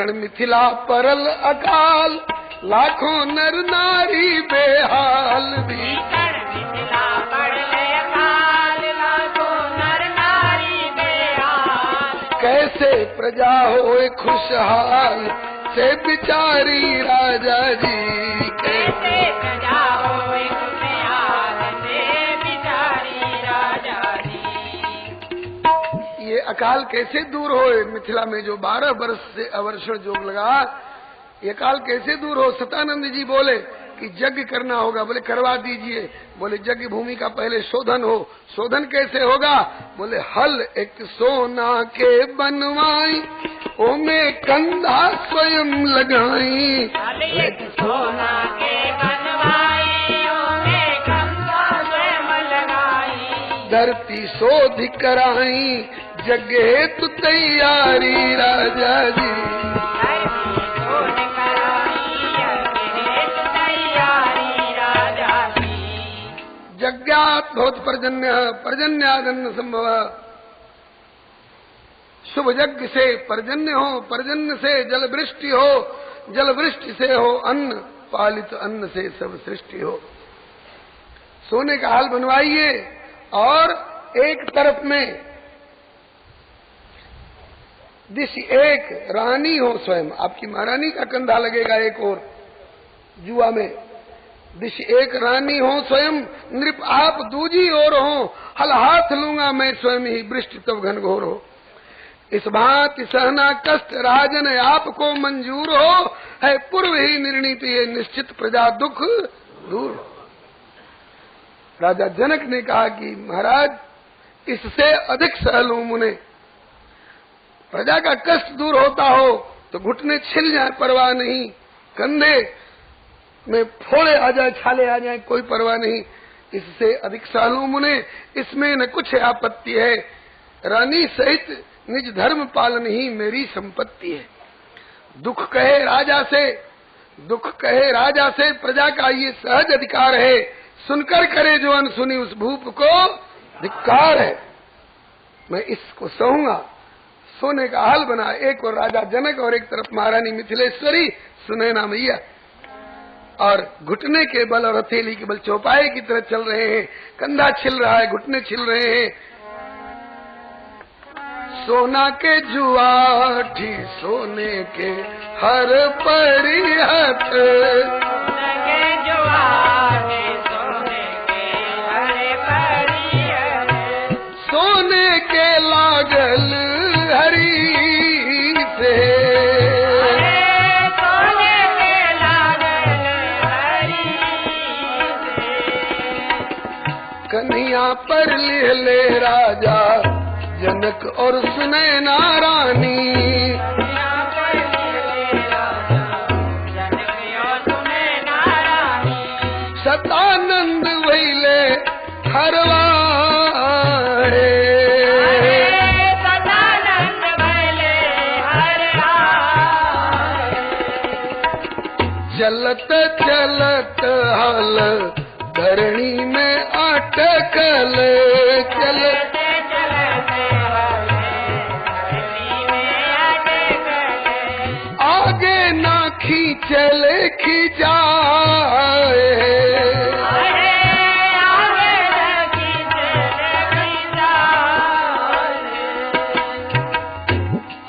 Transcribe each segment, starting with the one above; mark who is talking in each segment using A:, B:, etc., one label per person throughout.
A: रण मिथिला परल अकाल, लाखों नर नारी बेहाल भी।
B: मिथिला परल अकाल, लाखों नर नारी बेहाल।
A: कैसे प्रजा होए खुशहाल, से बिचारी राजा जी।
B: कैसे प्रजा होए खुशहाल, से बिचारी राजा जी।
A: ये अकाल कैसे दूर होए? मिथिला में जो 12 वर्ष से अवर्षण जोग लगा, ये काल कैसे दूर हो? सतानंद जी बोले कि यज्ञ करना होगा। बोले करवा दीजिए। बोले यज्ञ भूमि का पहले शोधन हो। शोधन कैसे होगा? बोले हल एक सोना के बनवाई, ओमे कंधा स्वयं लगाई।
B: हल एक सोना के बनवाई, ओमे कंधा स्वयं लगाई।
A: धरती शोध कराई, यज्ञ हेतु तैयारी राजा जी। यज्ञात बहुत पर्जन्य, पर्जन्यादन्न संभव। शुभ यज्ञ से पर्जन्य हो, पर्जन्य से जल वृष्टि हो, जल वृष्टि से हो अन्न, पालित अन्न से सब सृष्टि हो। सोने का हाल बनवाइए और एक तरफ में दिश एक रानी हो स्वयं, आपकी महारानी का कंधा लगेगा एक और जुआ में। दिश एक रानी हो स्वयं, नृप आप दूजी ओर हो, हल हाथ लूंगा मैं स्वयं ही, वृष्टि तब घनघोर हो। इस भांति सहना कष्ट राजन आपको मंजूर हो, है पूर्व ही निर्णीत ये निश्चित प्रजा दुख दूर। राजा जनक ने कहा कि महाराज इससे अधिक सह लूं मुने। प्रजा का कष्ट दूर होता हो तो घुटने छिल जाए परवाह नहीं, कंधे में फोड़े आ जाए, छाले आ जाए, कोई परवाह नहीं। इससे अधिक सालू मुने, इसमें न कुछ आपत्ति है। रानी सहित निज धर्म पालन ही मेरी संपत्ति है। दुख कहे राजा से, दुख कहे राजा से प्रजा का ये सहज अधिकार है। सुनकर करे जो अनसुनी उस भूप को धिक्कार है। मैं इसको सहूंगा। सोने का हाल बना, एक और राजा जनक और एक तरफ महारानी मिथिलेश्वरी सुनैना मैया, और घुटने के बल और हथेली के बल चौपाए की तरह चल रहे हैं। कंधा छिल रहा है, घुटने छिल रहे हैं। सोना के जुआठी, सोने के हर परिहत, सोने के लागल हरी से, कन्हैया पर ले राजा जनक और सुनैना रानी। सतानंद वैले हरवाड़े, चलत चलत हल धरणी में अटकल, चलत आगे ना खींचले खिंचाए,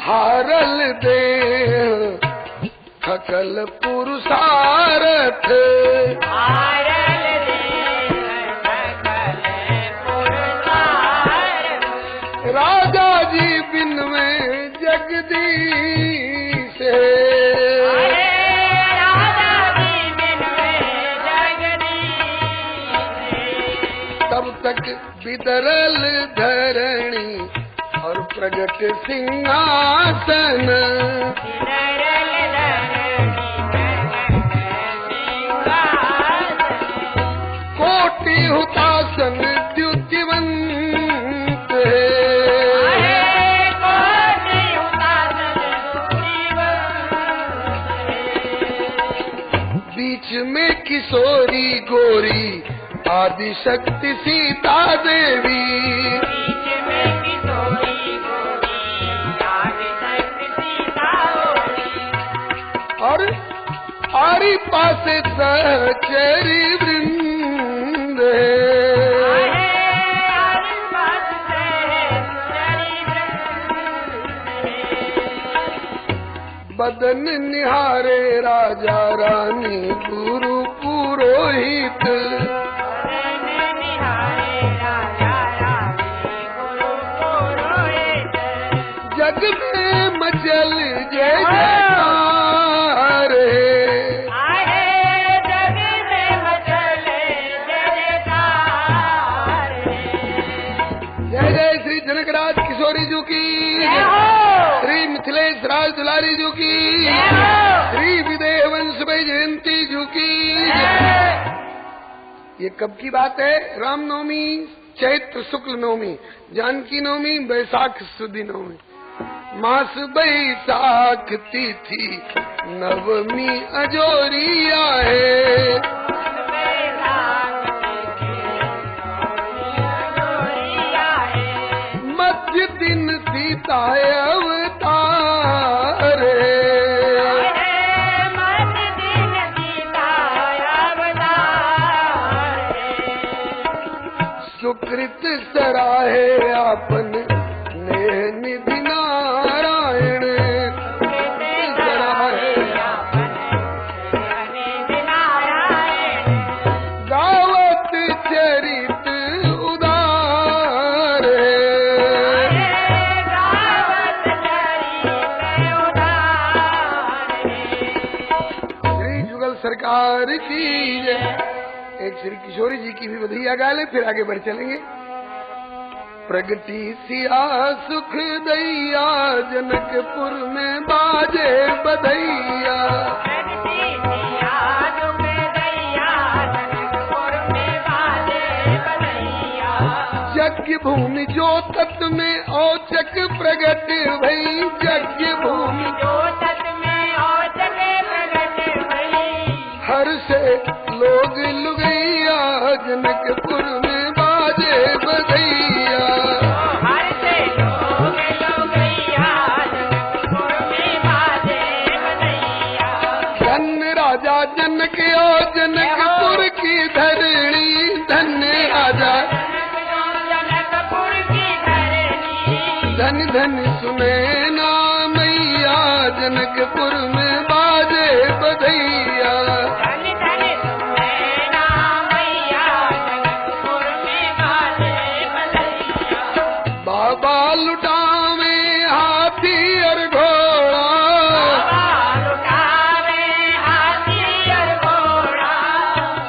A: हारल देह थकल पुरुषारथ, राजा जी बिन में जगदीश तब तक बिदरल धरणी और प्रगट सिंहासन, कोटि हुतासन द्युतिवंत, बीच में किशोरी गोरी आदि शक्ति सीता देवी, पास सहचरी वृंद बदन निहारे राजा रानी गुरु पुरोहित जग में मचल जय जयकार जय जय श्री जनकराज किशोरी जी की श्री मिथिलेश राज दुलारी जी की श्री विदेह वंश भाई जयंती जी की। ये कब की बात है? रामनवमी, चैत्र शुक्ल नवमी, जानकी नवमी, बैसाख सुदी नवमी, मास बैसाख तिथि नवमी अजोरिया है। मध्य दिन सीता अवतार सुकृत सराहे आपन नेह निधि नारायण सराहे गावत चरित उदार श्री जुगल सरकार की जय। एक श्री किशोरी जी की भी बधाइयाँ गा ले, फिर आगे बढ़ चलेंगे। प्रगति सिया सुख दैया जनकपुर में बाजे बधैया यज्ञ भूमि जो तत् में औचक प्रगट भई यज्ञ भूमि हर से लोग लुगैया जनकपुर में बाजे बधैया धन्य राजा जनक और जनकपुर की धरणी धन्य राजा धन धन सुने ना मैया जनकपुर में बाजे बधैया बाबा लुटावे हाथी और घोड़ा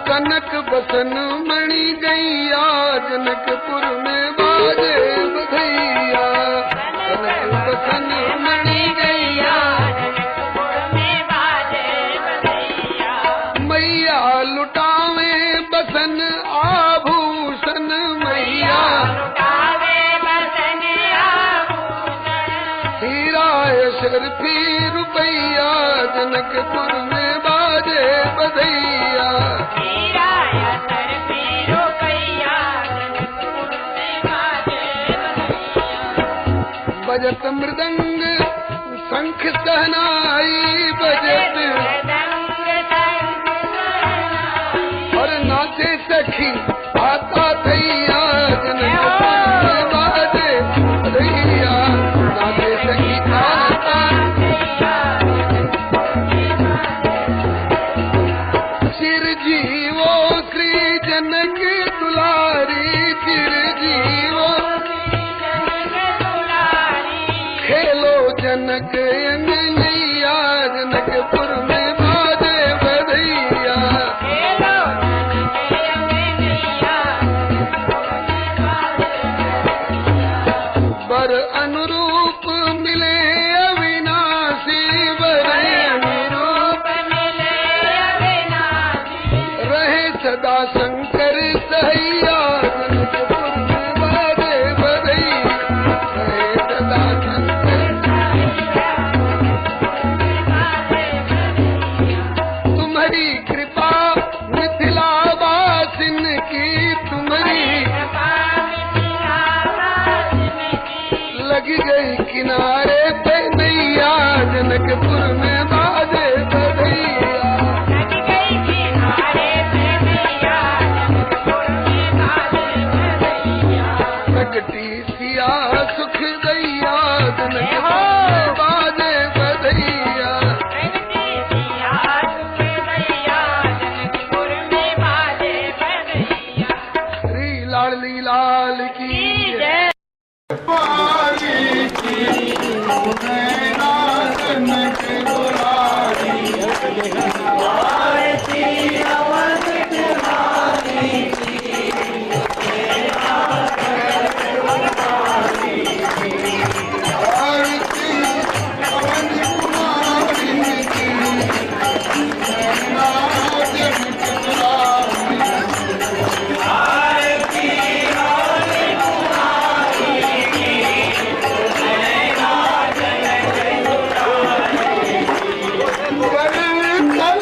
A: कनक बसन मणि गैया जनकपुर में बाजे बधैया कनक बसन मणि गैया मैया लुटावे बसन आभूषण मैया शर्फी रुपैया जनकपुर में बाजे बधैया बजत मृदंग शंख सहनाई बजत और नाचे सखी आता थैया जनकपुर में बाजे बधैया नाचे सखी चिरजीवो श्री जनक दुलारी चिरजीवो खेलो जनक अंगनैया जनकपुर में बाजे बधैया बर अनुरूप मिले अविनाशी बर अनुरूप रहे सदा शंकर सहैया जनकपुर में बाजे बधैया रहे सदा शंकर तुम्हारी कृपा मिथिला वासिन की तुम्हारी लगी गई किनारे पे नैया जनकपुर में बाजे बधैया जानकी
B: हो।
A: बाजे बधैया
B: प्रगति सिया सुख दैया जनकपुर में बाजे बधैया
A: श्री लाडली लाल की
B: की
A: जय।
B: जय।
C: कल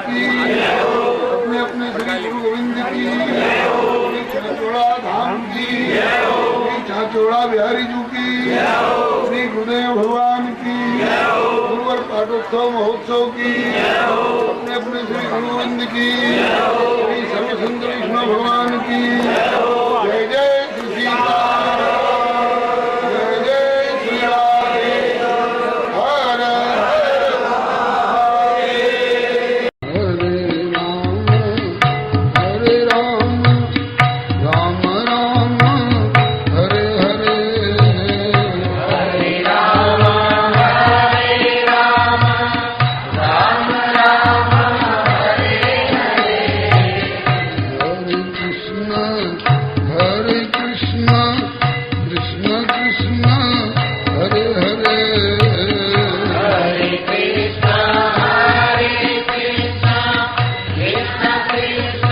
A: की, अपने अपने श्री गुरु गोविंद की, श्री छाचोड़ा धाम की, श्री छाचोड़ा बिहारी जू की, श्री गुरुदेव भगवान की, गुरुवर पाठोत्सव महोत्सव की, अपने अपने श्री गुरु गोविंद की, श्री सर्वसंत विष्णु भगवान की। जय जय श्री सीताराम, जय जय श्री राधे, हर हरे राम, राम राम हरे हरे,
B: हरे राम हरे राम, राम राम हरे हरे,
A: हरे कृष्ण कृष्ण कृष्ण हरे हरे,
B: हरे कृष्ण कृष्ण कृष्ण